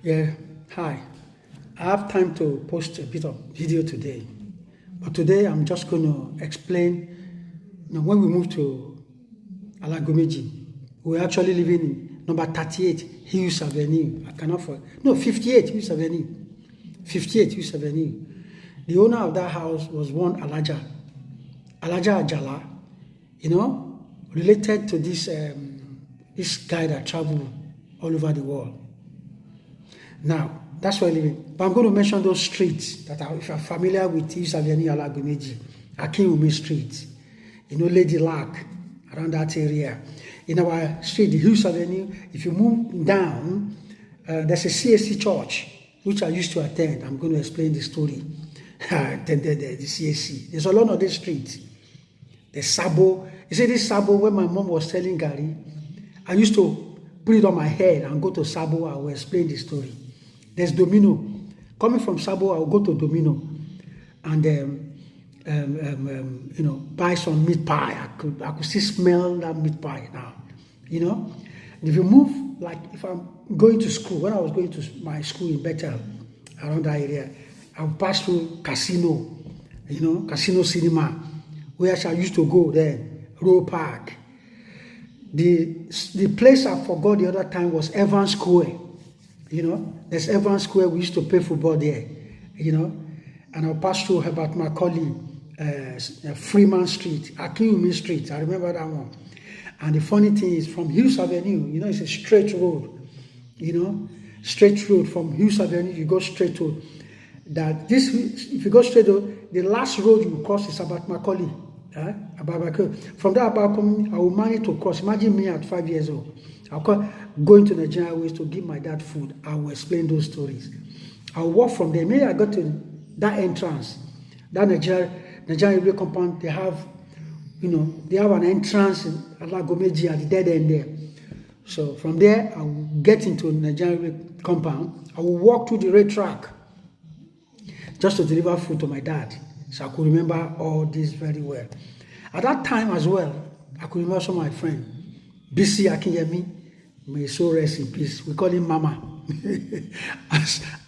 Yeah, hi. I have time to post a bit of video today, but today I'm just going to explain. When we moved to Alagomeji, we were actually living in number 38 Hughes Avenue. I cannot forget. No, 58 Hughes Avenue. 58 Hughes Avenue. The owner of that house was one Alaja Ajala, related to this guy that traveled all over the world. Now, that's where I live. But I'm going to mention those streets that are, if you're familiar with Hughes Avenue, Alagomeji, Akinwumi Street, Lady Lark, around that area. In our street, the Hughes Avenue, if you move down, there's a CAC church, which I used to attend. I'm going to explain the story. I attended the CAC. There's a lot of these streets. The Sabo. You see this Sabo, when my mom was selling Gary, I used to put it on my head and go to Sabo. I will explain the story. There's Domino. Coming from Sabo, I'll go to Domino and buy some meat pie. I could still smell that meat pie now. And if you move, like if I'm going to school, when I was going to my school in Bethel, around that area, I would pass through Casino, Casino Cinema, where I used to go then, Row Park. The place I forgot the other time was Evans Square. There's Evans Square. We used to play football there. And I'll pass through Herbert Macaulay, Freeman Street, Akinwumi Street. I remember that one. And the funny thing is, from Hughes Avenue, it's a straight road. Straight road from Hughes Avenue. You go straight to that. If you go straight to the last road you cross is Herbert Macaulay. From that Abakum, I will manage to cross. Imagine me at 5 years old. I'll going to Nigeria Airways to give my dad food. I will explain those stories. I'll walk from there. Maybe I got to that entrance, that Nigeria Airways compound. They have, they have an entrance in Alagomeji at the dead end there. So from there, I will get into Nigeria Airways compound. I will walk through the rail track just to deliver food to my dad. So I could remember all this very well. At that time as well, I could remember some of my friends. BC Akinyemi, may so rest in peace. We call him Mama.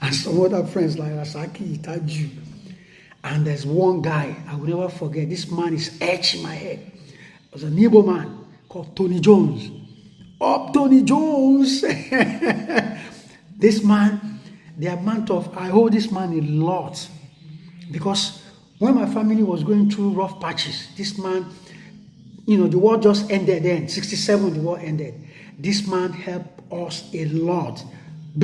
and some other friends like Asaki Itaju. And there's one guy I will never forget. This man is etched in my head. It was a Igbo man called Tony Jones. Up Tony Jones! This man, the amount of, I owe this man a lot. Because when my family was going through rough patches, this man, the war just ended then. 67, the war ended. This man helped us a lot.